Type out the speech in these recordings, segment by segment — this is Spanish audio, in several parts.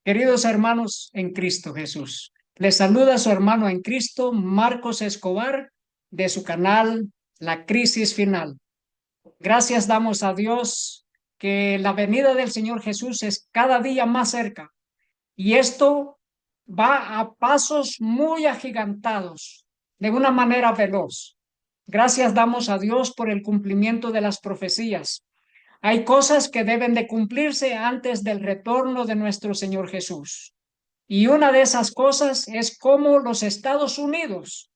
Queridos hermanos en Cristo Jesús, les saluda su hermano en Cristo, Marcos Escobar, de su canal La Crisis Final. Gracias damos a Dios que la venida del Señor Jesús es cada día más cerca y esto va a pasos muy agigantados, de una manera veloz. Gracias damos a Dios por el cumplimiento de las profecías. Hay cosas que deben de cumplirse antes del retorno de nuestro Señor Jesús. Y una de esas cosas es cómo los Estados Unidos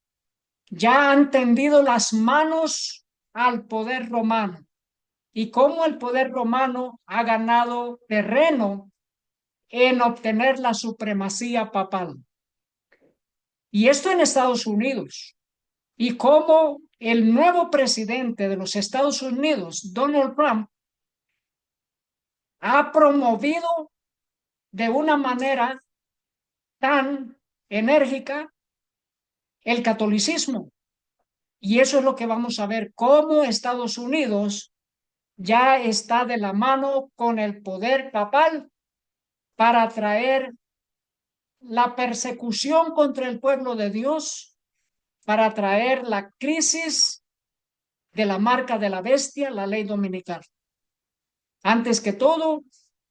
ya han tendido las manos al poder romano y cómo el poder romano ha ganado terreno en obtener la supremacía papal. Y esto en Estados Unidos. Y cómo el nuevo presidente de los Estados Unidos, Donald Trump, ha promovido de una manera tan enérgica el catolicismo. Y eso es lo que vamos a ver, cómo Estados Unidos ya está de la mano con el poder papal para traer la persecución contra el pueblo de Dios, para traer la crisis de la marca de la bestia, la ley dominical. Antes que todo,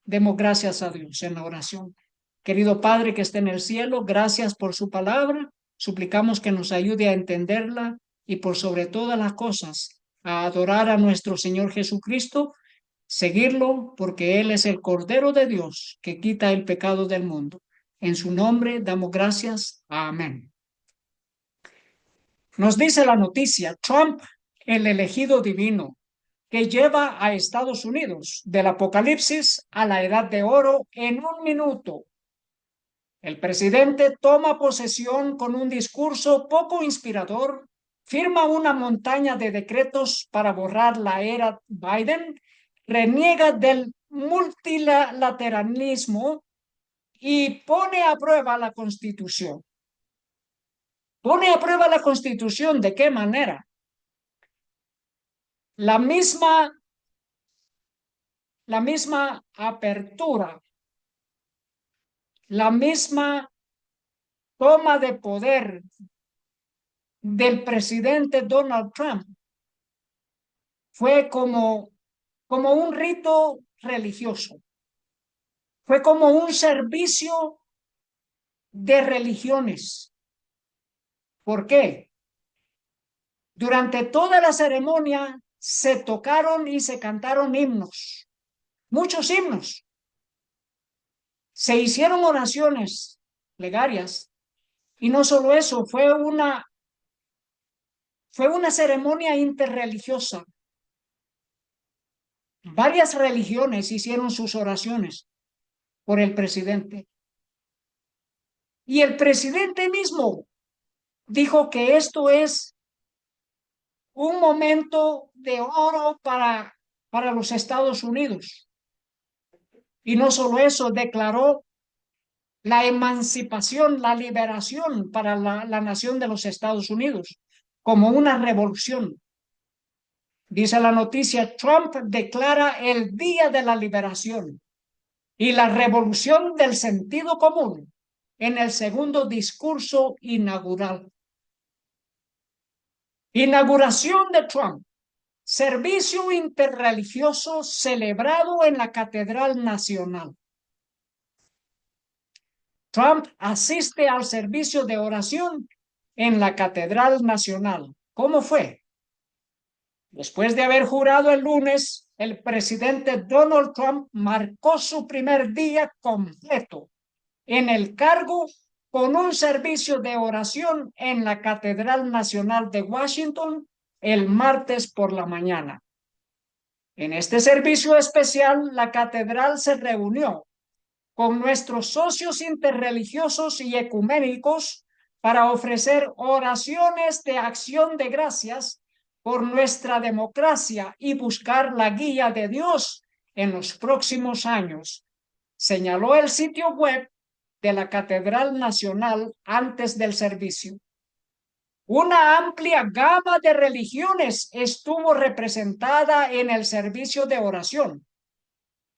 demos gracias a Dios en la oración. Querido Padre que esté en el cielo, gracias por su palabra. Suplicamos que nos ayude a entenderla y por sobre todas las cosas a adorar a nuestro Señor Jesucristo, seguirlo porque Él es el Cordero de Dios que quita el pecado del mundo. En su nombre damos gracias. Amén. Nos dice la noticia, Trump, el elegido divino, que lleva a Estados Unidos del Apocalipsis a la Edad de Oro en un minuto. El presidente toma posesión con un discurso poco inspirador, firma una montaña de decretos para borrar la era Biden, reniega del multilateralismo y pone a prueba la Constitución. Pone a prueba la Constitución, ¿de qué manera? La misma apertura, la misma toma de poder del presidente Donald Trump fue como un rito religioso, fue como un servicio de religiones. ¿Por qué? Durante toda la ceremonia se tocaron y se cantaron himnos, muchos himnos. Se hicieron oraciones plegarias y no solo eso, fue una ceremonia interreligiosa. Varias religiones hicieron sus oraciones por el presidente. Y el presidente mismo dijo que esto es un momento de oro para los Estados Unidos. Y no solo eso, declaró la emancipación, la liberación para la nación de los Estados Unidos como una revolución. Dice la noticia, Trump declara el día de la liberación y la revolución del sentido común en el segundo discurso inaugural. Inauguración de Trump. Servicio interreligioso celebrado en la Catedral Nacional. Trump asiste al servicio de oración en la Catedral Nacional. ¿Cómo fue? Después de haber jurado el lunes, el presidente Donald Trump marcó su primer día completo en el cargo con un servicio de oración en la Catedral Nacional de Washington el martes por la mañana. En este servicio especial, la catedral se reunió con nuestros socios interreligiosos y ecuménicos para ofrecer oraciones de acción de gracias por nuestra democracia y buscar la guía de Dios en los próximos años, señaló el sitio web de la Catedral Nacional antes del servicio. Una amplia gama de religiones estuvo representada en el servicio de oración.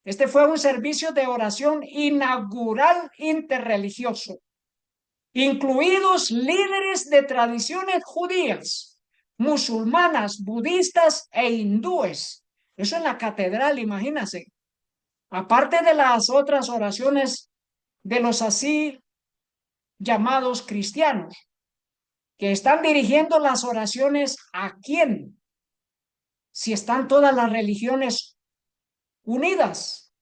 Este fue un servicio de oración inaugural interreligioso, incluidos líderes de tradiciones judías, musulmanas, budistas e hindúes. Eso en la catedral, imagínense. Aparte de las otras oraciones de los así llamados cristianos, que están dirigiendo las oraciones ¿a quién? Si están todas las religiones unidas.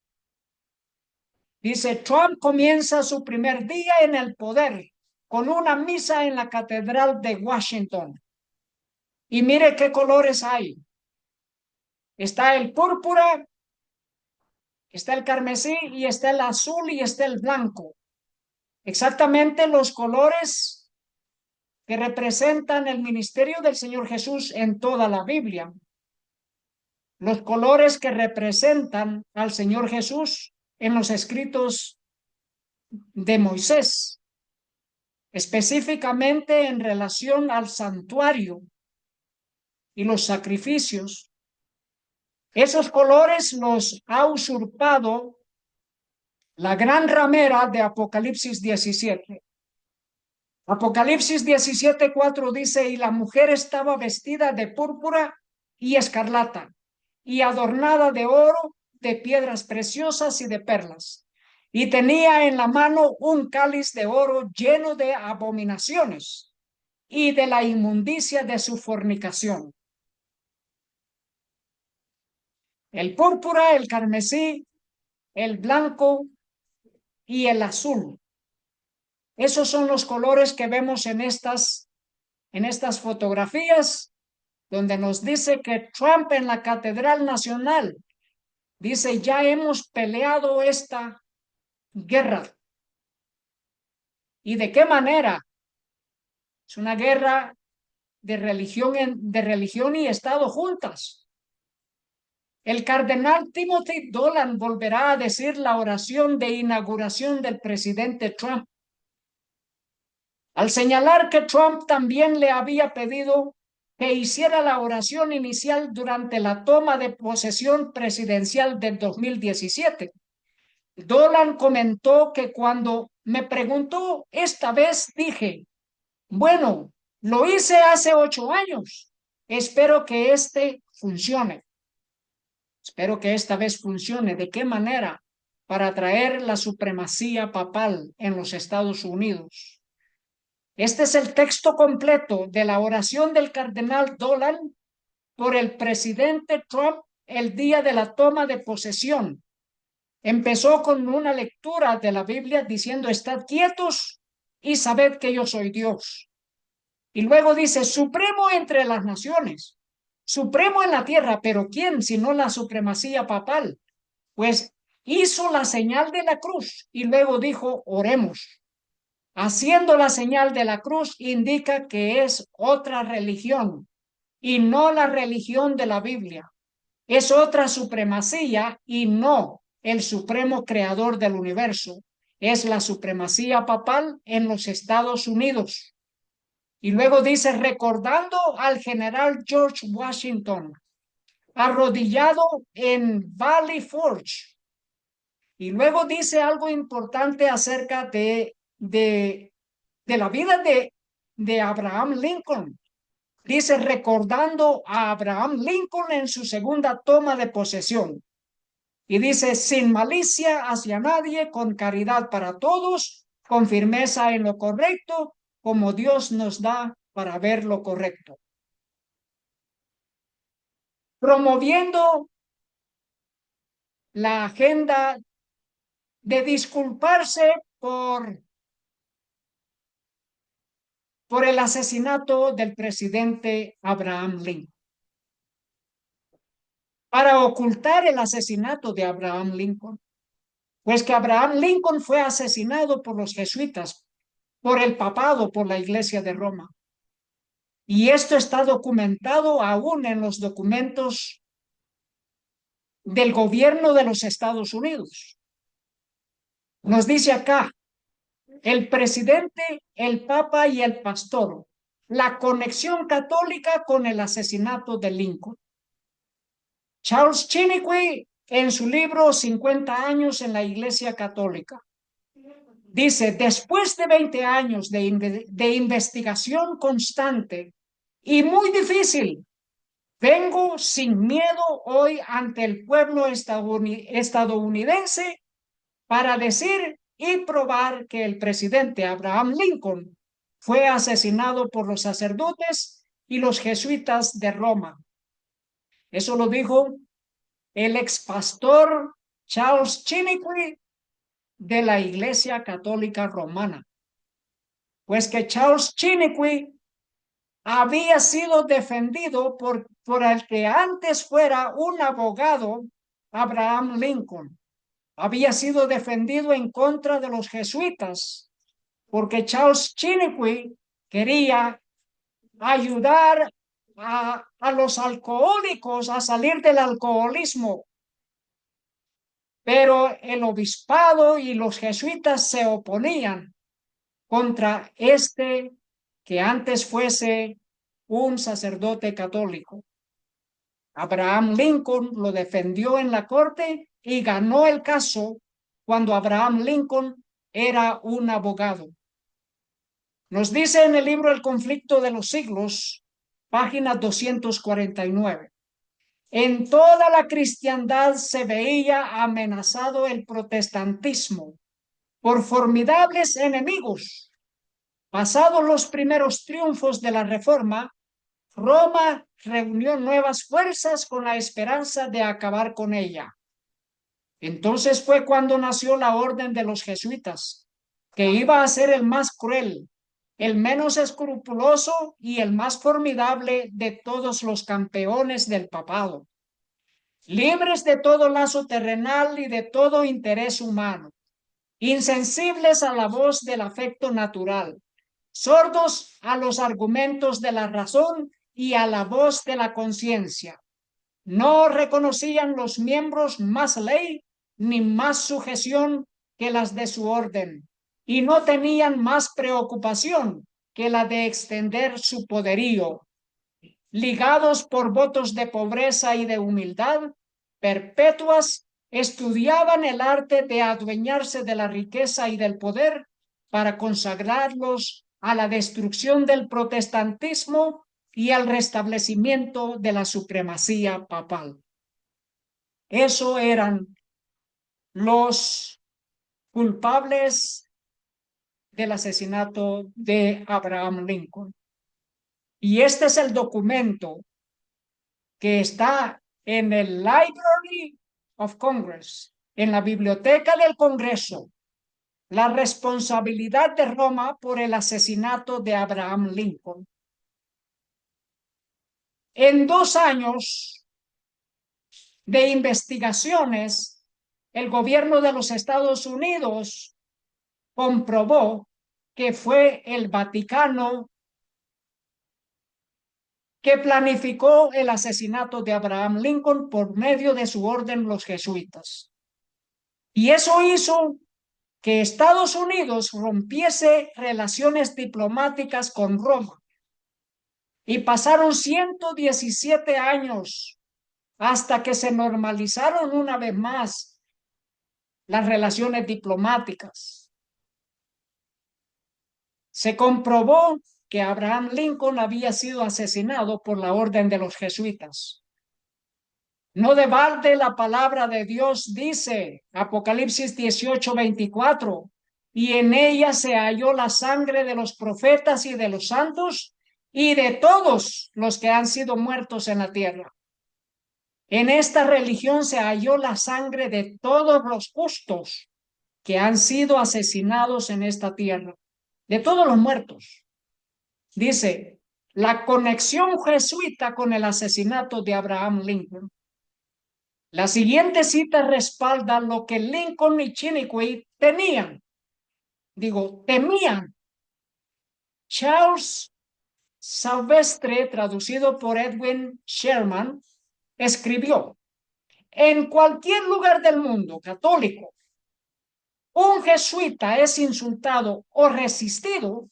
Dice, Trump comienza su primer día en el poder con una misa en la Catedral de Washington. Y mire qué colores hay. Está el púrpura, está el carmesí y está el azul y está el blanco. Exactamente los colores que representan el ministerio del Señor Jesús en toda la Biblia. Los colores que representan al Señor Jesús en los escritos de Moisés, específicamente en relación al santuario y los sacrificios. Esos colores los ha usurpado la gran ramera de Apocalipsis 17. Apocalipsis 17:4 dice, y la mujer estaba vestida de púrpura y escarlata, y adornada de oro, de piedras preciosas y de perlas. Y tenía en la mano un cáliz de oro lleno de abominaciones y de la inmundicia de su fornicación. El púrpura, el carmesí, el blanco y el azul. Esos son los colores que vemos en estas fotografías, donde nos dice que Trump en la Catedral Nacional dice, ya hemos peleado esta guerra. ¿Y de qué manera? Es una guerra de religión y Estado juntas. El cardenal Timothy Dolan volverá a decir la oración de inauguración del presidente Trump, al señalar que Trump también le había pedido que hiciera la oración inicial durante la toma de posesión presidencial del 2017. Dolan comentó que cuando me preguntó esta vez dije, bueno, lo hice hace 8 años. Espero que funcione. Espero que esta vez funcione. ¿De qué manera? Para traer la supremacía papal en los Estados Unidos. Este es el texto completo de la oración del cardenal Dolan por el presidente Trump el día de la toma de posesión. Empezó con una lectura de la Biblia diciendo, estad quietos y sabed que yo soy Dios. Y luego dice, supremo entre las naciones, supremo en la tierra, pero ¿quién sino la supremacía papal? Pues hizo la señal de la cruz y luego dijo, oremos. Haciendo la señal de la cruz indica que es otra religión y no la religión de la Biblia. Es otra supremacía y no el supremo creador del universo. Es la supremacía papal en los Estados Unidos. Y luego dice, recordando al general George Washington, arrodillado en Valley Forge. Y luego dice algo importante acerca de la vida de Abraham Lincoln. Dice, recordando a Abraham Lincoln en su segunda toma de posesión. Y dice, sin malicia hacia nadie, con caridad para todos, con firmeza en lo correcto, como Dios nos da para ver lo correcto. Promoviendo la agenda de disculparse por el asesinato del presidente Abraham Lincoln. Para ocultar el asesinato de Abraham Lincoln, pues que Abraham Lincoln fue asesinado por los jesuitas, por el papado, por la Iglesia de Roma. Y esto está documentado aún en los documentos del gobierno de los Estados Unidos. Nos dice acá, el presidente, el papa y el pastor, la conexión católica con el asesinato de Lincoln. Charles Chiniquy, en su libro 50 años en la Iglesia Católica. Dice, después de 20 años de investigación constante y muy difícil, vengo sin miedo hoy ante el pueblo estadounidense para decir y probar que el presidente Abraham Lincoln fue asesinado por los sacerdotes y los jesuitas de Roma. Eso lo dijo el expastor Charles Chiniquy de la Iglesia Católica Romana. Pues que Charles Chiniquy había sido defendido por el que antes fuera un abogado, Abraham Lincoln. Había sido defendido en contra de los jesuitas, porque Charles Chiniquy quería ayudar a los alcohólicos a salir del alcoholismo. Pero el obispado y los jesuitas se oponían contra este que antes fuese un sacerdote católico. Abraham Lincoln lo defendió en la corte y ganó el caso cuando Abraham Lincoln era un abogado. Nos dice en el libro El conflicto de los siglos, página 249. En toda la cristiandad se veía amenazado el protestantismo por formidables enemigos. Pasados los primeros triunfos de la Reforma, Roma reunió nuevas fuerzas con la esperanza de acabar con ella. Entonces fue cuando nació la orden de los jesuitas, que iba a ser el más cruel, el menos escrupuloso y el más formidable de todos los campeones del papado. Libres de todo lazo terrenal y de todo interés humano, insensibles a la voz del afecto natural, sordos a los argumentos de la razón y a la voz de la conciencia. No reconocían los miembros más ley ni más sujeción que las de su orden, y no tenían más preocupación que la de extender su poderío. Ligados por votos de pobreza y de humildad perpetuas, estudiaban el arte de adueñarse de la riqueza y del poder para consagrarlos a la destrucción del protestantismo y al restablecimiento de la supremacía papal. Eso eran los culpables del asesinato de Abraham Lincoln. Y este es el documento que está en el Library of Congress, en la Biblioteca del Congreso, la responsabilidad de Roma por el asesinato de Abraham Lincoln. En 2 años de investigaciones, el gobierno de los Estados Unidos comprobó que fue el Vaticano que planificó el asesinato de Abraham Lincoln por medio de su orden los jesuitas. Y eso hizo que Estados Unidos rompiese relaciones diplomáticas con Roma. Y pasaron 117 años hasta que se normalizaron una vez más las relaciones diplomáticas. Se comprobó que Abraham Lincoln había sido asesinado por la orden de los jesuitas. No de balde la palabra de Dios dice, Apocalipsis 18:24, y en ella se halló la sangre de los profetas y de los santos y de todos los que han sido muertos en la tierra. En esta religión se halló la sangre de todos los justos que han sido asesinados en esta tierra, de todos los muertos. Dice, la conexión jesuita con el asesinato de Abraham Lincoln. La siguiente cita respalda lo que Lincoln y Chiniquy temían. Charles Silvestre, traducido por Edwin Sherman, escribió, en cualquier lugar del mundo católico, un jesuita es insultado o resistido,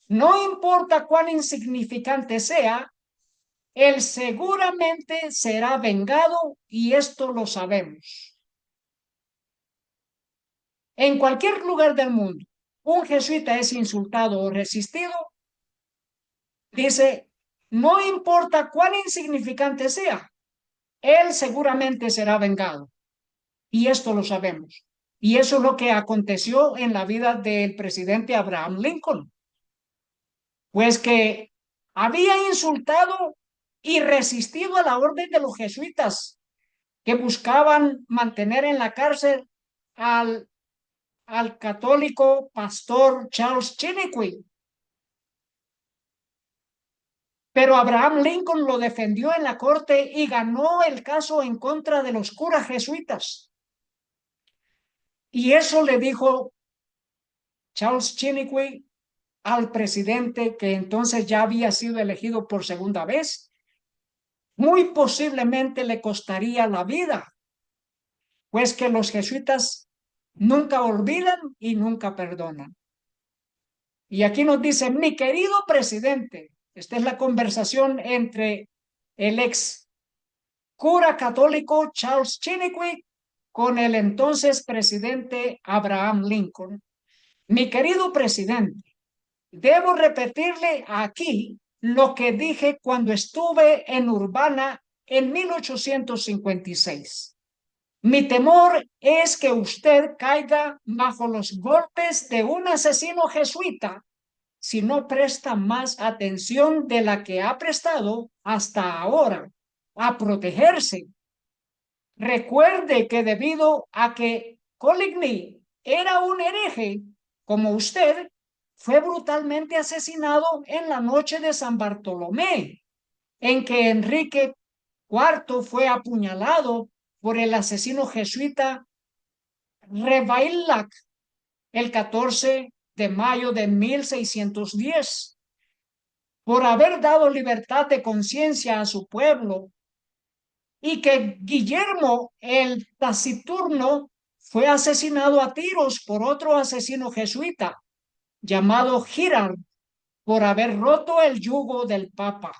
no importa cuán insignificante sea, Él seguramente será vengado y esto lo sabemos. En cualquier lugar del mundo, un jesuita es insultado o resistido, dice, no importa cuán insignificante sea, él seguramente será vengado. Y esto lo sabemos. Y eso es lo que aconteció en la vida del presidente Abraham Lincoln. Pues que había insultado y resistido a la orden de los jesuitas que buscaban mantener en la cárcel al católico pastor Charles Chiniquy. Pero Abraham Lincoln lo defendió en la corte y ganó el caso en contra de los curas jesuitas. Y eso le dijo Charles Chiniquy al presidente, que entonces ya había sido elegido por segunda vez, muy posiblemente le costaría la vida, pues que los jesuitas nunca olvidan y nunca perdonan. Y aquí nos dice, mi querido presidente, esta es la conversación entre el ex cura católico Charles Chiniquy con el entonces presidente Abraham Lincoln. Mi querido presidente, debo repetirle aquí lo que dije cuando estuve en Urbana en 1856. Mi temor es que usted caiga bajo los golpes de un asesino jesuita si no presta más atención de la que ha prestado hasta ahora a protegerse. Recuerde que debido a que Coligny era un hereje como usted, fue brutalmente asesinado en la noche de San Bartolomé, en que Enrique IV fue apuñalado por el asesino jesuita Ravaillac el 14 de mayo de 1610. Por haber dado libertad de conciencia a su pueblo, y que Guillermo el Taciturno fue asesinado a tiros por otro asesino jesuita llamado Girard por haber roto el yugo del Papa.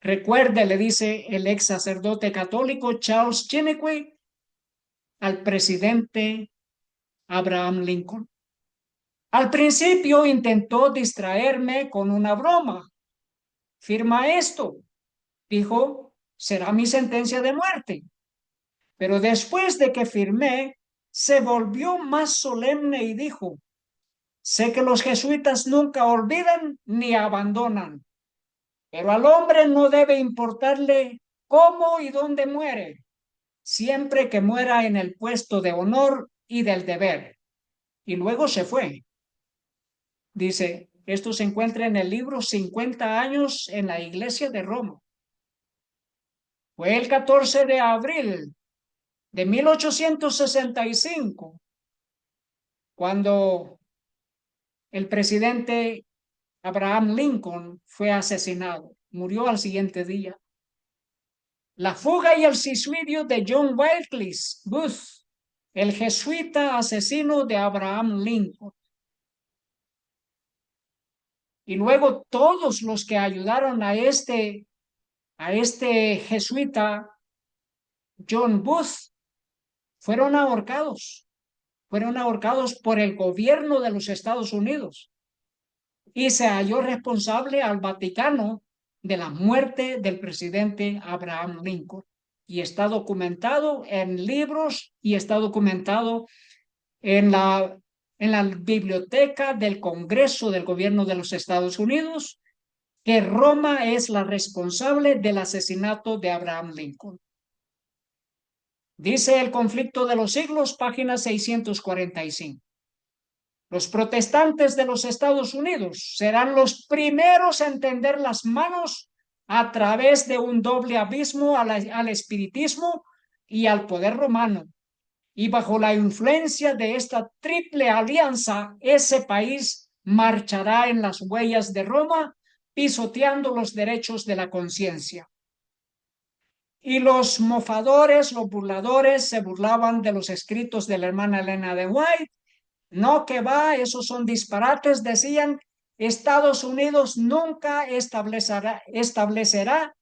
Recuerde, le dice el ex sacerdote católico Charles Chiniquy al presidente Abraham Lincoln. Al principio intentó distraerme con una broma. Firma esto, dijo, será mi sentencia de muerte. Pero después de que firmé, se volvió más solemne y dijo, sé que los jesuitas nunca olvidan ni abandonan, pero al hombre no debe importarle cómo y dónde muere, siempre que muera en el puesto de honor y del deber. Y luego se fue. Dice, esto se encuentra en el libro 50 años en la iglesia de Roma. Fue el 14 de abril de 1865 cuando el presidente Abraham Lincoln fue asesinado. Murió al siguiente día. La fuga y el suicidio de John Wilkes Booth, el jesuita asesino de Abraham Lincoln. Y luego todos los que ayudaron a este jesuita, John Booth, fueron ahorcados. Fueron ahorcados por el gobierno de los Estados Unidos. Y se halló responsable al Vaticano de la muerte del presidente Abraham Lincoln. Y está documentado en libros y está documentado en la biblioteca del Congreso del Gobierno de los Estados Unidos, que Roma es la responsable del asesinato de Abraham Lincoln. Dice El conflicto de los siglos, página 645. Los protestantes de los Estados Unidos serán los primeros en tender las manos a través de un doble abismo al espiritismo y al poder romano. Y bajo la influencia de esta triple alianza, ese país marchará en las huellas de Roma, pisoteando los derechos de la conciencia. Y los mofadores, los burladores, se burlaban de los escritos de la hermana Elena de White. No, que va, esos son disparates, decían. Estados Unidos nunca establecerá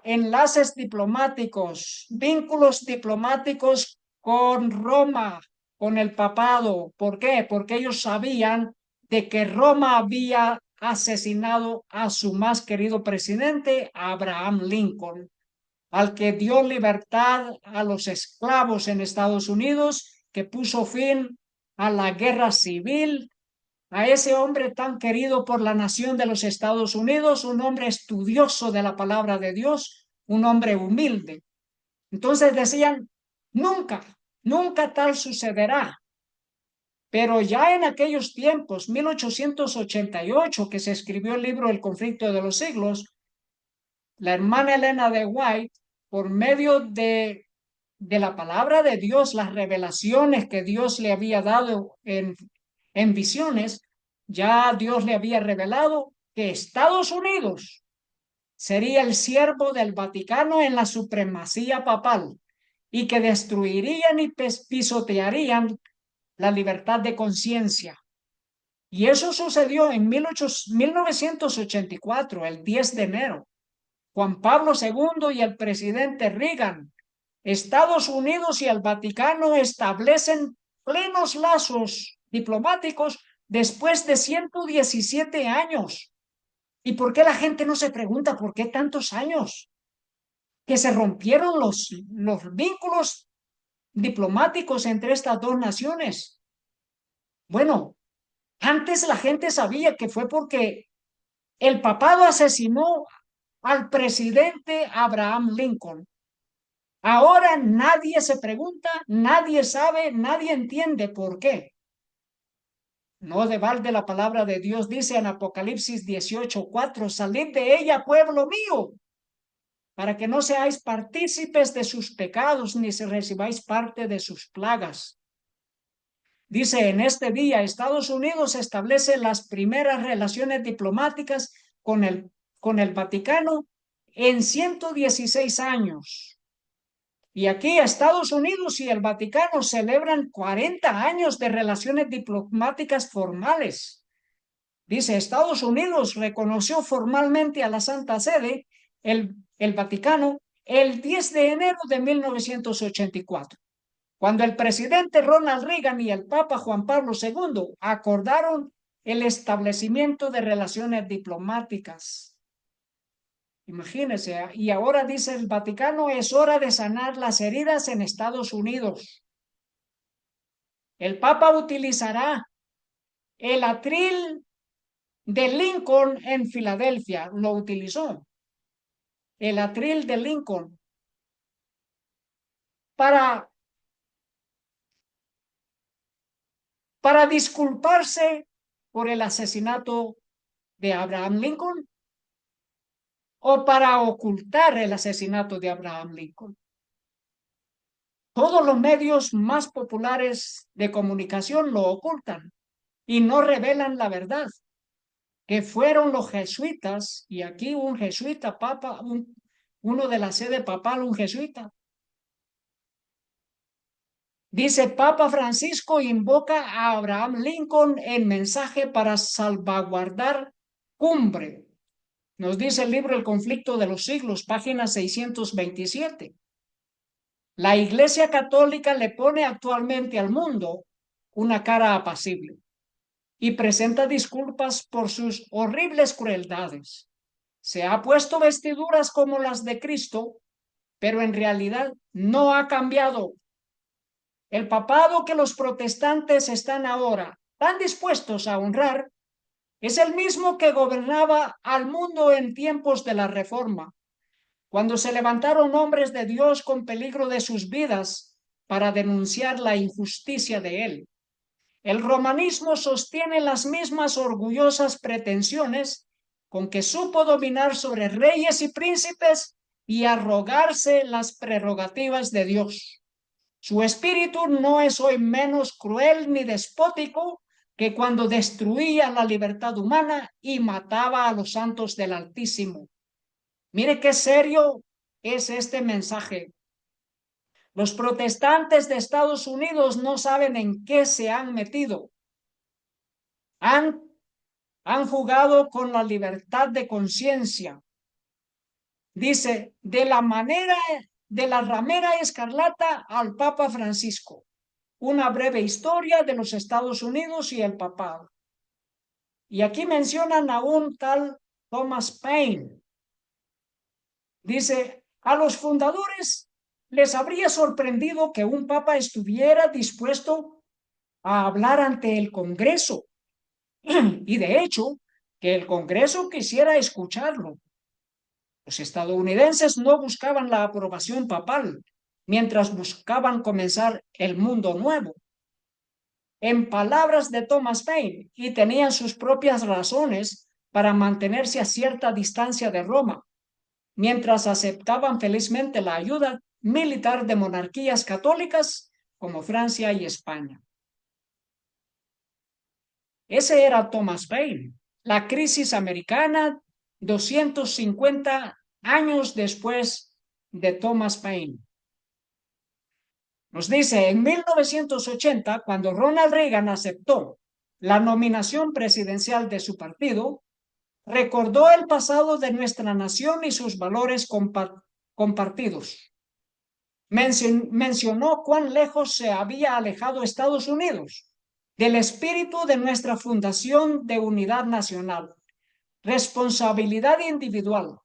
enlaces diplomáticos, vínculos diplomáticos con Roma, con el papado. ¿Por qué? Porque ellos sabían de que Roma había asesinado a su más querido presidente, Abraham Lincoln, al que dio libertad a los esclavos en Estados Unidos, que puso fin a la guerra civil, a ese hombre tan querido por la nación de los Estados Unidos, un hombre estudioso de la palabra de Dios, un hombre humilde. Entonces decían, nunca, nunca tal sucederá. Pero ya en aquellos tiempos, 1888, que se escribió el libro El conflicto de los siglos, la hermana Elena de White, por medio de la palabra de Dios, las revelaciones que Dios le había dado en visiones, ya Dios le había revelado que Estados Unidos sería el siervo del Vaticano en la supremacía papal y que destruirían y pisotearían la libertad de conciencia. Y eso sucedió en 1984, el 10 de enero. Juan Pablo II y el presidente Reagan, Estados Unidos y el Vaticano establecen plenos lazos diplomáticos después de 117 años. ¿Y por qué la gente no se pregunta por qué tantos años? Que se rompieron los vínculos diplomáticos entre estas dos naciones. Bueno, antes la gente sabía que fue porque el papado asesinó al presidente Abraham Lincoln. Ahora nadie se pregunta, nadie sabe, nadie entiende por qué. No de balde la palabra de Dios dice en Apocalipsis 18:4, salid de ella, pueblo mío, para que no seáis partícipes de sus pecados, ni se recibáis parte de sus plagas. Dice, en este día Estados Unidos establece las primeras relaciones diplomáticas con el Vaticano en 116 años. Y aquí Estados Unidos y el Vaticano celebran 40 años de relaciones diplomáticas formales. Dice, Estados Unidos reconoció formalmente a la Santa Sede, el Vaticano, el 10 de enero de 1984, cuando el presidente Ronald Reagan y el Papa Juan Pablo II acordaron el establecimiento de relaciones diplomáticas. Imagínense, y ahora dice el Vaticano, es hora de sanar las heridas en Estados Unidos. El Papa utilizará el atril de Lincoln en Filadelfia, lo utilizó, el atril de Lincoln, para, para disculparse por el asesinato de Abraham Lincoln o para ocultar el asesinato de Abraham Lincoln. Todos los medios más populares de comunicación lo ocultan y no revelan la verdad, que fueron los jesuitas, y aquí un jesuita, papa, uno de la sede papal, un jesuita. Dice, Papa Francisco invoca a Abraham Lincoln en mensaje para salvaguardar cumbre. Nos dice el libro El conflicto de los siglos, página 627. La Iglesia Católica le pone actualmente al mundo una cara apacible y presenta disculpas por sus horribles crueldades. Se ha puesto vestiduras como las de Cristo, pero en realidad no ha cambiado. El papado que los protestantes están ahora tan dispuestos a honrar es el mismo que gobernaba al mundo en tiempos de la Reforma, cuando se levantaron hombres de Dios con peligro de sus vidas para denunciar la injusticia de él. El romanismo sostiene las mismas orgullosas pretensiones con que supo dominar sobre reyes y príncipes y arrogarse las prerrogativas de Dios. Su espíritu no es hoy menos cruel ni despótico que cuando destruía la libertad humana y mataba a los santos del Altísimo. Mire qué serio es este mensaje. Los protestantes de Estados Unidos no saben en qué se han metido. Han jugado con la libertad de conciencia Dice, de la ramera escarlata al Papa Francisco. Una breve historia de los Estados Unidos y el papado. Y aquí mencionan a un tal Thomas Paine. Dice, a los fundadores les habría sorprendido que un papa estuviera dispuesto a hablar ante el Congreso. Y de hecho, que el Congreso quisiera escucharlo. Los estadounidenses no buscaban la aprobación papal, mientras buscaban comenzar el mundo nuevo. En palabras de Thomas Paine, y tenían sus propias razones para mantenerse a cierta distancia de Roma, mientras aceptaban felizmente la ayuda militar de monarquías católicas como Francia y España. Ese era Thomas Paine. La crisis americana, 250 años después de Thomas Paine. Nos dice, en 1980, cuando Ronald Reagan aceptó la nominación presidencial de su partido, recordó el pasado de nuestra nación y sus valores compartidos. Mencionó cuán lejos se había alejado Estados Unidos del espíritu de nuestra fundación de unidad nacional, responsabilidad individual,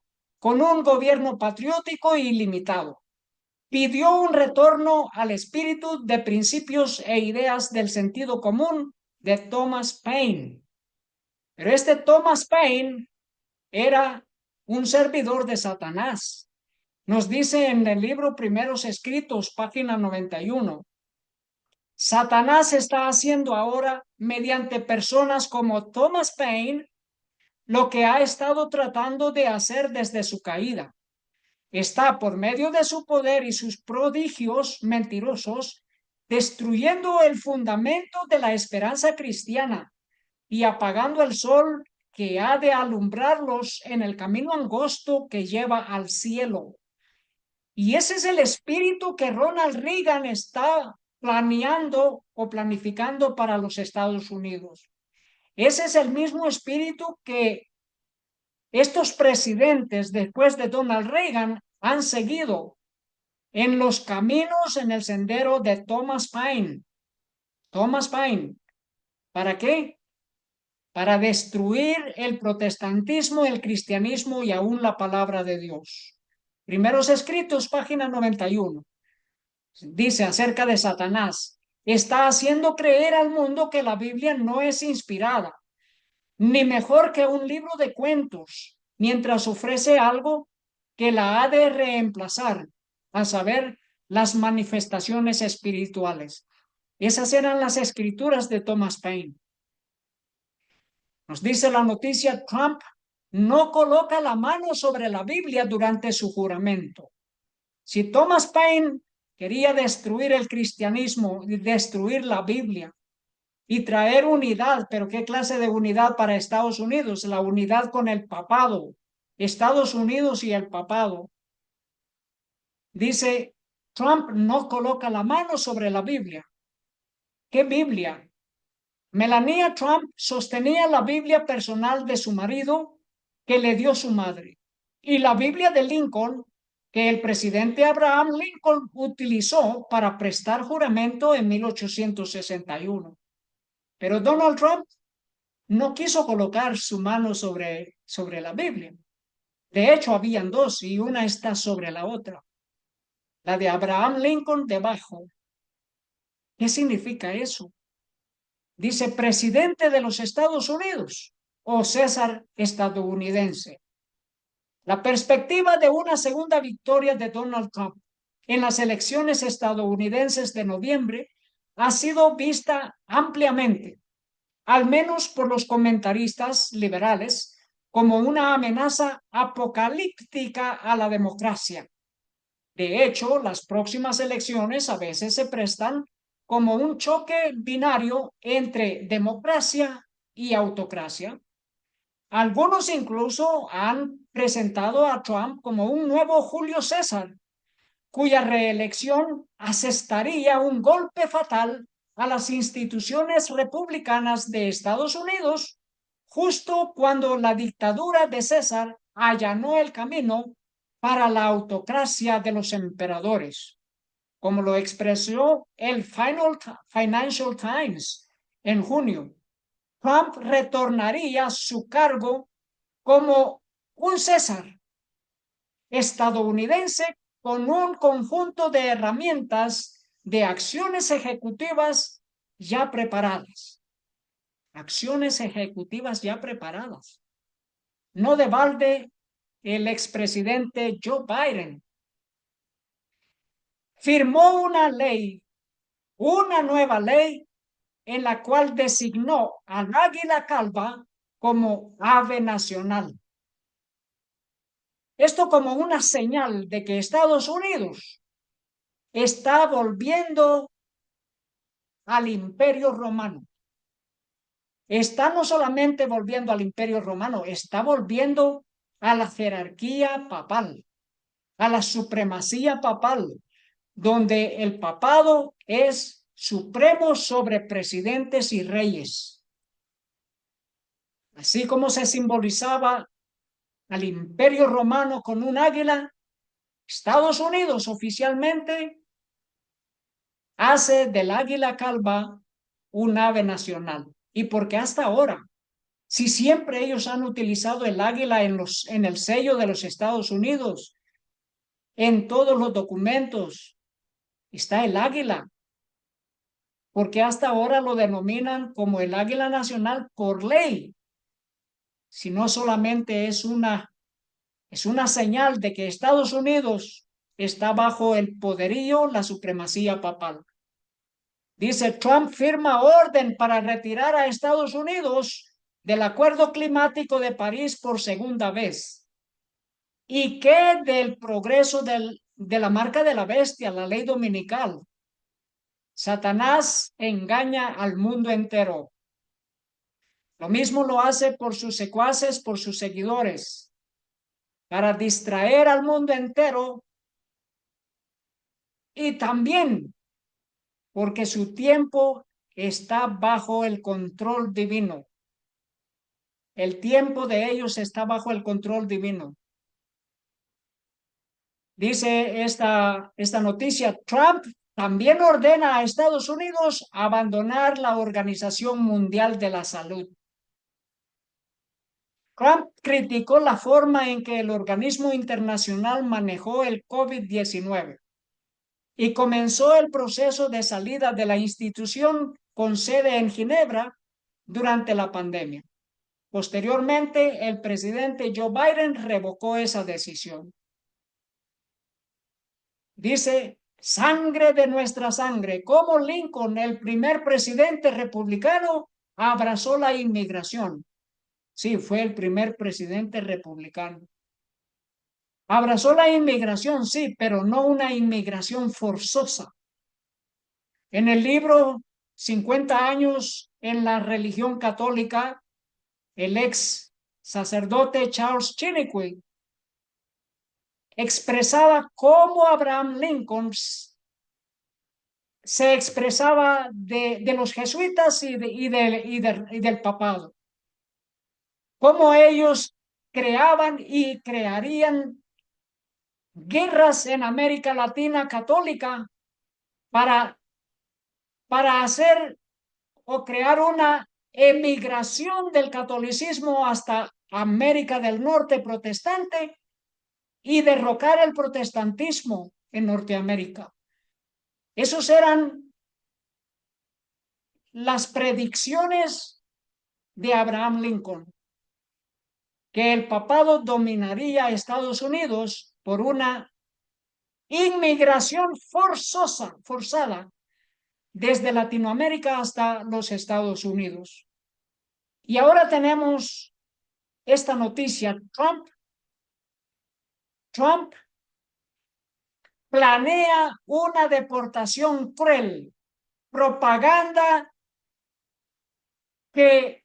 con un gobierno patriótico ilimitado. Pidió un retorno al espíritu de principios e ideas del sentido común de Thomas Paine. Pero este Thomas Paine era un servidor de Satanás. Nos dice en el libro Primeros Escritos, página 91. Satanás está haciendo ahora, mediante personas como Thomas Paine, lo que ha estado tratando de hacer desde su caída. Está, por medio de su poder y sus prodigios mentirosos, destruyendo el fundamento de la esperanza cristiana y apagando el sol que ha de alumbrarlos en el camino angosto que lleva al cielo. Y ese es el espíritu que Ronald Reagan está planeando o planificando para los Estados Unidos. Ese es el mismo espíritu que estos presidentes después de Donald Reagan han seguido en los caminos en el sendero de Thomas Paine. Thomas Paine. ¿Para qué? Para destruir el protestantismo, el cristianismo y aún la palabra de Dios. Primeros Escritos, página 91. Dice acerca de Satanás, está haciendo creer al mundo que la Biblia no es inspirada, ni mejor que un libro de cuentos, mientras ofrece algo que la ha de reemplazar, a saber, las manifestaciones espirituales. Esas eran las escrituras de Thomas Paine. Nos dice la noticia, Trump no coloca la mano sobre la Biblia durante su juramento. Si Thomas Paine quería destruir el cristianismo y destruir la Biblia y traer unidad, pero ¿qué clase de unidad para Estados Unidos? La unidad con el papado, Estados Unidos y el papado. Dice, Trump no coloca la mano sobre la Biblia. ¿Qué Biblia? Melania Trump sostenía la Biblia personal de su marido que le dio su madre y la Biblia de Lincoln que el presidente Abraham Lincoln utilizó para prestar juramento en 1861. Pero Donald Trump no quiso colocar su mano sobre la Biblia. De hecho, habían dos y una está sobre la otra. La de Abraham Lincoln debajo. ¿Qué significa eso? Dice presidente de los Estados Unidos o César estadounidense. La perspectiva de una segunda victoria de Donald Trump en las elecciones estadounidenses de noviembre ha sido vista ampliamente, al menos por los comentaristas liberales, como una amenaza apocalíptica a la democracia. De hecho, las próximas elecciones a veces se prestan como un choque binario entre democracia y autocracia. Algunos incluso han presentado a Trump como un nuevo Julio César, cuya reelección asestaría un golpe fatal a las instituciones republicanas de Estados Unidos, justo cuando la dictadura de César allanó el camino para la autocracia de los emperadores, como lo expresó el Financial Times en junio. Trump retornaría a su cargo como un César estadounidense con un conjunto de herramientas de acciones ejecutivas ya preparadas. Acciones ejecutivas ya preparadas. No de balde, el expresidente Joe Biden firmó una nueva ley en la cual designó al águila calva como ave nacional. Esto como una señal de que Estados Unidos está volviendo al Imperio Romano. Está no solamente volviendo al Imperio Romano, está volviendo a la jerarquía papal, a la supremacía papal, donde el papado es supremo sobre presidentes y reyes. Así como se simbolizaba al Imperio Romano con un águila, Estados Unidos oficialmente hace del águila calva un ave nacional. Y porque hasta ahora, si siempre ellos han utilizado el águila en el sello de los Estados Unidos, en todos los documentos está el águila, porque hasta ahora lo denominan como el águila nacional por ley, si no solamente es una señal de que Estados Unidos está bajo el poderío, la supremacía papal. Dice, Trump firma orden para retirar a Estados Unidos del Acuerdo Climático de París por segunda vez. ¿Y qué del progreso de la marca de la bestia, la ley dominical? Satanás engaña al mundo entero. Lo mismo lo hace por sus secuaces, por sus seguidores, para distraer al mundo entero y también porque su tiempo está bajo el control divino. El tiempo de ellos está bajo el control divino. Dice esta noticia, Trump también ordena a Estados Unidos abandonar la Organización Mundial de la Salud. Trump criticó la forma en que el organismo internacional manejó el COVID-19 y comenzó el proceso de salida de la institución con sede en Ginebra durante la pandemia. Posteriormente, el presidente Joe Biden revocó esa decisión. Dice, sangre de nuestra sangre, como Lincoln, el primer presidente republicano, abrazó la inmigración. Sí, fue el primer presidente republicano. Abrazó la inmigración, sí, pero no una inmigración forzosa. En el libro 50 años en la religión católica, el ex sacerdote Charles Chiniquy expresaba cómo Abraham Lincoln se expresaba de los jesuitas y del papado. Cómo ellos creaban y crearían guerras en América Latina católica para hacer o crear una emigración del catolicismo hasta América del Norte protestante y derrocar el protestantismo en Norteamérica. Esos eran las predicciones de Abraham Lincoln, que el papado dominaría a Estados Unidos por una inmigración forzada, desde Latinoamérica hasta los Estados Unidos. Y ahora tenemos esta noticia. Trump planea una deportación cruel, propaganda que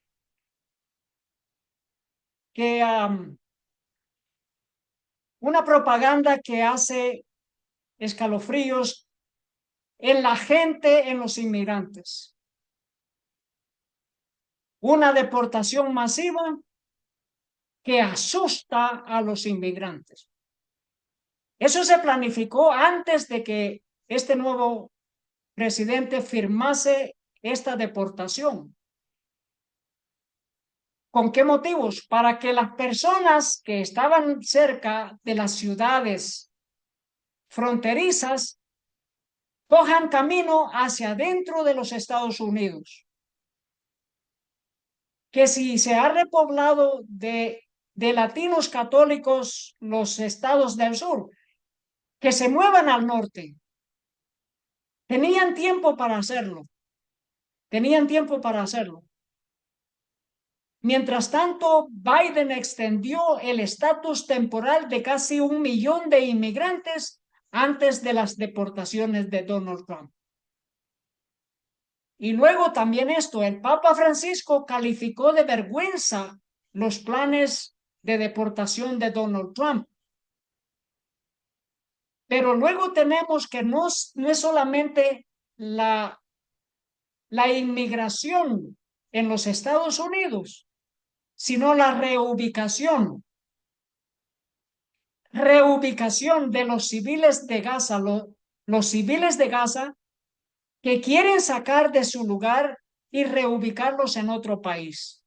una propaganda que hace escalofríos en la gente, en los inmigrantes. Una deportación masiva que asusta a los inmigrantes. Eso se planificó antes de que este nuevo presidente firmase esta deportación. ¿Con qué motivos? Para que las personas que estaban cerca de las ciudades fronterizas cojan camino hacia dentro de los Estados Unidos. Que si se ha repoblado de latinos católicos los estados del sur, que se muevan al norte. Tenían tiempo para hacerlo. Tenían tiempo para hacerlo. Mientras tanto, Biden extendió el estatus temporal de casi 1 millón de inmigrantes antes de las deportaciones de Donald Trump. Y luego también esto, el Papa Francisco calificó de vergüenza los planes de deportación de Donald Trump. Pero luego tenemos que no es solamente la inmigración en los Estados Unidos, sino la reubicación. Reubicación de los civiles de Gaza, los civiles de Gaza que quieren sacar de su lugar y reubicarlos en otro país.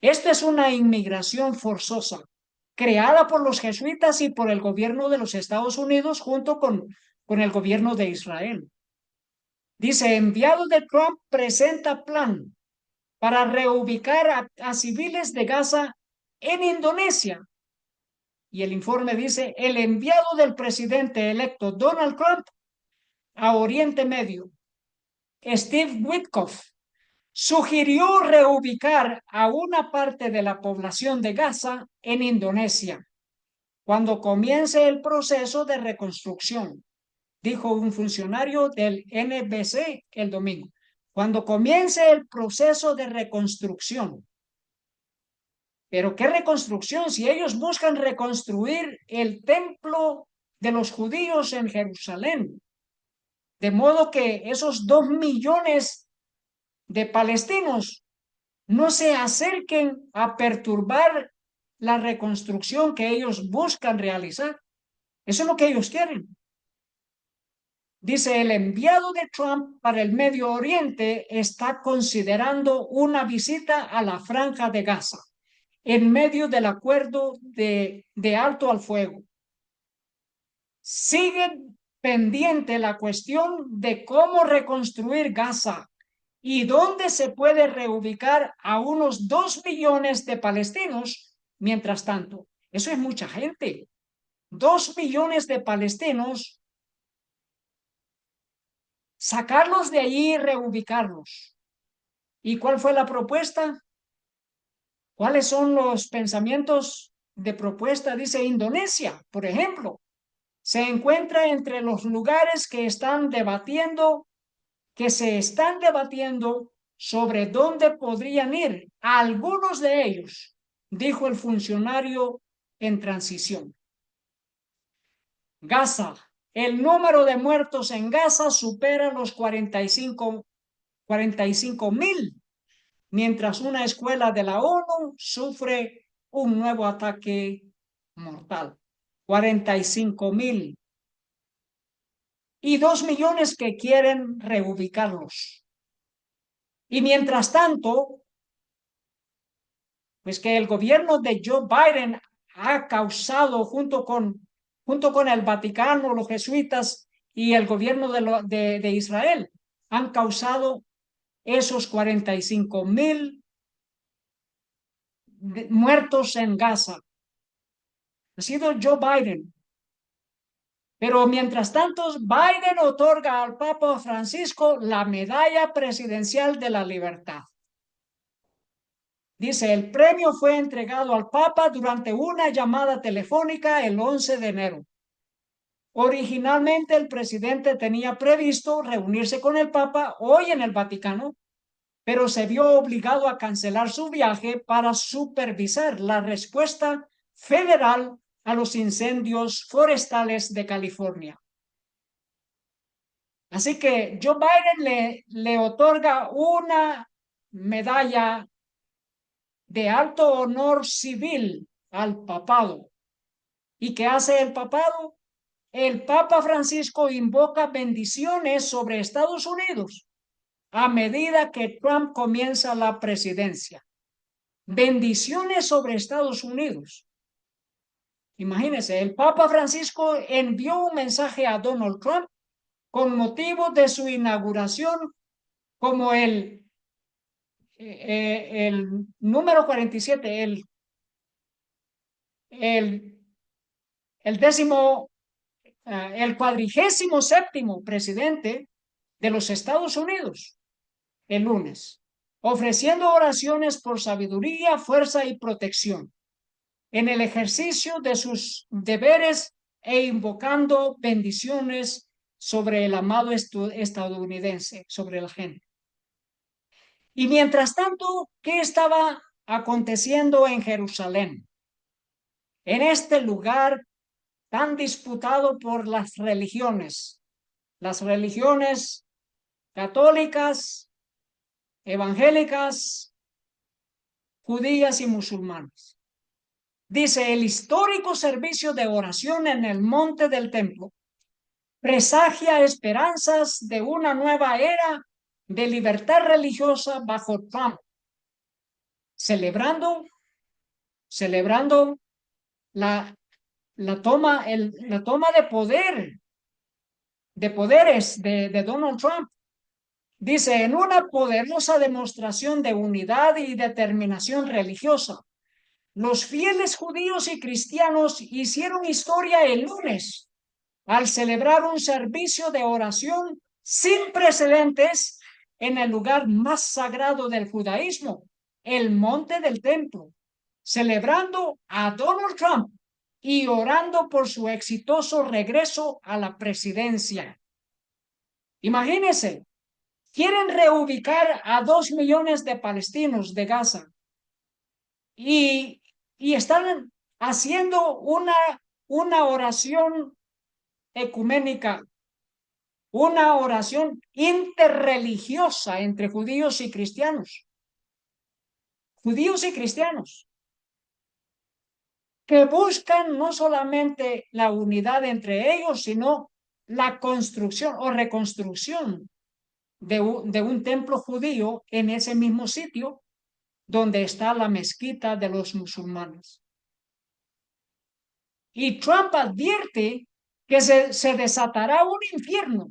Esta es una inmigración forzosa, creada por los jesuitas y por el gobierno de los Estados Unidos junto con el gobierno de Israel. Dice, enviado de Trump presenta plan para reubicar a civiles de Gaza en Indonesia. Y el informe dice, el enviado del presidente electo Donald Trump a Oriente Medio, Steve Witkoff, sugirió reubicar a una parte de la población de Gaza en Indonesia cuando comience el proceso de reconstrucción, dijo un funcionario del NBC el domingo. Cuando comience el proceso de reconstrucción. Pero ¿qué reconstrucción? Si ellos buscan reconstruir el templo de los judíos en Jerusalén, de modo que esos 2 millones de palestinos no se acerquen a perturbar la reconstrucción que ellos buscan realizar. Eso es lo que ellos quieren. Dice, el enviado de Trump para el Medio Oriente está considerando una visita a la Franja de Gaza en medio del acuerdo de alto al fuego. Sigue pendiente la cuestión de cómo reconstruir Gaza y dónde se puede reubicar a unos 2 millones de palestinos. Mientras tanto, eso es mucha gente. 2 millones de palestinos, sacarlos de allí y reubicarlos. ¿Y cuál fue la propuesta? ¿Cuáles son los pensamientos de propuesta? Dice Indonesia, por ejemplo, se encuentra entre los lugares que se están debatiendo sobre dónde podrían ir. Algunos de ellos, dijo el funcionario en transición. Gaza. El número de muertos en Gaza supera los 45,000, mientras una escuela de la ONU sufre un nuevo ataque mortal. 45,000. Y 2 millones que quieren reubicarlos. Y mientras tanto, pues que el gobierno de Joe Biden ha causado junto con el Vaticano, los jesuitas y el gobierno de Israel, han causado esos 45,000 muertos en Gaza. Ha sido Joe Biden. Pero mientras tanto, Biden otorga al Papa Francisco la Medalla Presidencial de la Libertad. Dice, el premio fue entregado al Papa durante una llamada telefónica el 11 de enero. Originalmente el presidente tenía previsto reunirse con el Papa hoy en el Vaticano, pero se vio obligado a cancelar su viaje para supervisar la respuesta federal a los incendios forestales de California. Así que Joe Biden le otorga una medalla de alto honor civil al papado ¿Y qué hace el papado? El Papa Francisco invoca bendiciones sobre Estados Unidos a medida que Trump comienza la presidencia. Bendiciones sobre Estados Unidos. Imagínense, el Papa Francisco envió un mensaje a Donald Trump con motivo de su inauguración como el número 47, el, el décimo, el 47º presidente de los Estados Unidos el lunes, ofreciendo oraciones por sabiduría, fuerza y protección en el ejercicio de sus deberes e invocando bendiciones sobre el amado estadounidense, sobre la gente. Y mientras tanto, ¿qué estaba aconteciendo en Jerusalén? En este lugar tan disputado por las religiones católicas, evangélicas, judías y musulmanas. Dice, el histórico servicio de oración en el monte del templo presagia esperanzas de una nueva era de libertad religiosa bajo Trump, celebrando la, la toma de poderes de Donald Trump. Dice, en una poderosa demostración de unidad y determinación religiosa, los fieles judíos y cristianos hicieron historia el lunes al celebrar un servicio de oración sin precedentes en el lugar más sagrado del judaísmo, el monte del templo, celebrando a Donald Trump y orando por su exitoso regreso a la presidencia. Imagínense, quieren reubicar a 2 millones de palestinos de Gaza y están haciendo una oración ecuménica, una oración interreligiosa entre judíos y cristianos. Judíos y cristianos que buscan no solamente la unidad entre ellos, sino la construcción o reconstrucción de un templo judío en ese mismo sitio donde está la mezquita de los musulmanes. Y Trump advierte que se desatará un infierno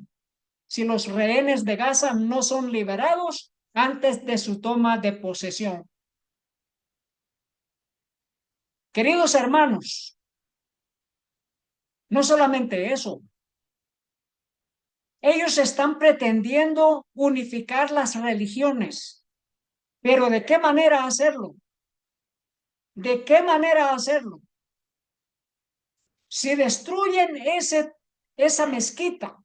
si los rehenes de Gaza no son liberados antes de su toma de posesión. Queridos hermanos, no solamente eso, ellos están pretendiendo unificar las religiones, pero ¿de qué manera hacerlo? ¿De qué manera hacerlo? Si destruyen esa mezquita,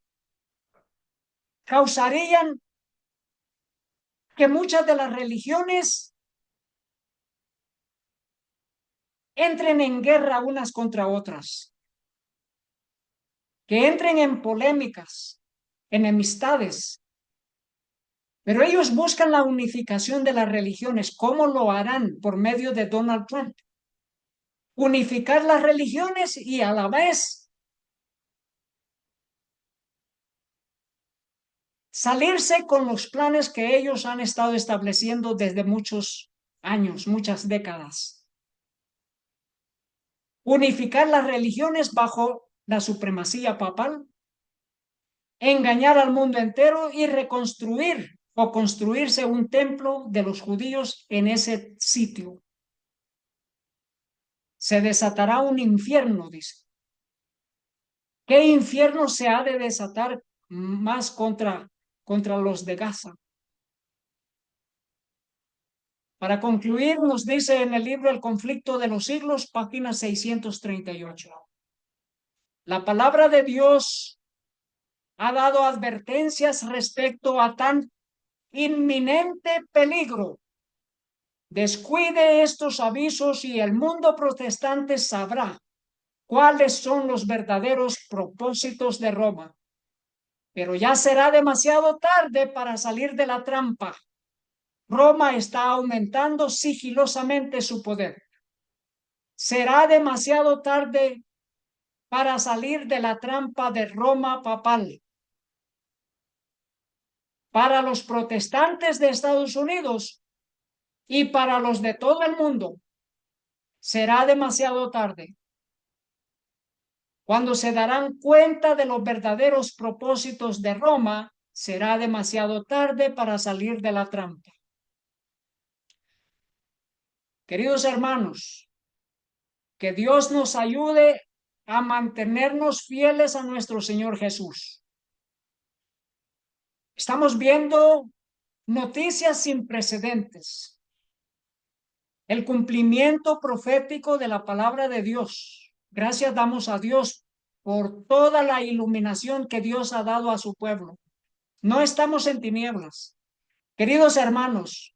causarían que muchas de las religiones entren en guerra unas contra otras, que entren en polémicas, enemistades. Pero ellos buscan la unificación de las religiones. ¿Cómo lo harán? Por medio de Donald Trump. Unificar las religiones y a la vez salirse con los planes que ellos han estado estableciendo desde muchos años, muchas décadas. Unificar las religiones bajo la supremacía papal, engañar al mundo entero y reconstruir o construirse un templo de los judíos en ese sitio. Se desatará un infierno, dice. ¿Qué infierno se ha de desatar más contra los de Gaza? Para concluir, nos dice en el libro El conflicto de los siglos, página 638. La palabra de Dios ha dado advertencias respecto a tan inminente peligro. Descuide estos avisos y el mundo protestante sabrá cuáles son los verdaderos propósitos de Roma. Pero ya será demasiado tarde para salir de la trampa. Roma está aumentando sigilosamente su poder. Será demasiado tarde para salir de la trampa de Roma papal. Para los protestantes de Estados Unidos y para los de todo el mundo, será demasiado tarde. Cuando se darán cuenta de los verdaderos propósitos de Roma, será demasiado tarde para salir de la trampa. Queridos hermanos, que Dios nos ayude a mantenernos fieles a nuestro Señor Jesús. Estamos viendo noticias sin precedentes. El cumplimiento profético de la palabra de Dios. Gracias damos a Dios por toda la iluminación que Dios ha dado a su pueblo. No estamos en tinieblas. Queridos hermanos,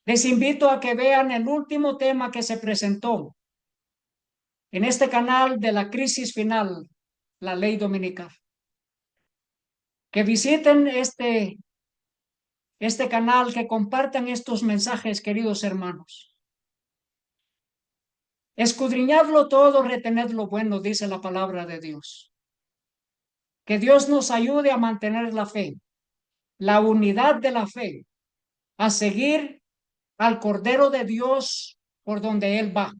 les invito a que vean el último tema que se presentó en este canal de la crisis final, la ley dominical. Que visiten este canal, que compartan estos mensajes, queridos hermanos. Escudriñadlo todo, retened lo bueno, dice la palabra de Dios. Que Dios nos ayude a mantener la fe, la unidad de la fe, a seguir al Cordero de Dios por donde Él va.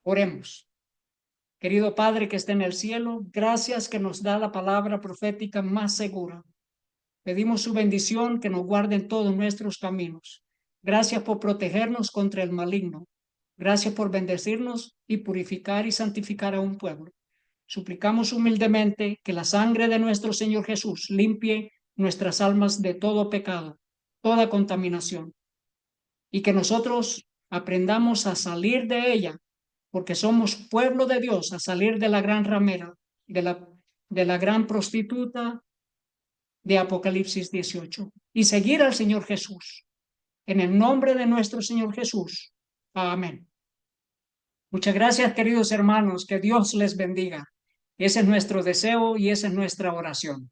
Oremos. Querido Padre que está en el cielo, gracias que nos da la palabra profética más segura. Pedimos su bendición, que nos guarde en todos nuestros caminos. Gracias por protegernos contra el maligno. Gracias por bendecirnos y purificar y santificar a un pueblo. Suplicamos humildemente que la sangre de nuestro Señor Jesús limpie nuestras almas de todo pecado, toda contaminación, y que nosotros aprendamos a salir de ella, porque somos pueblo de Dios, a salir de la gran ramera, de la gran prostituta de Apocalipsis 18, y seguir al Señor Jesús. En el nombre de nuestro Señor Jesús. Amén. Muchas gracias, queridos hermanos. Que Dios les bendiga. Ese es nuestro deseo y esa es nuestra oración.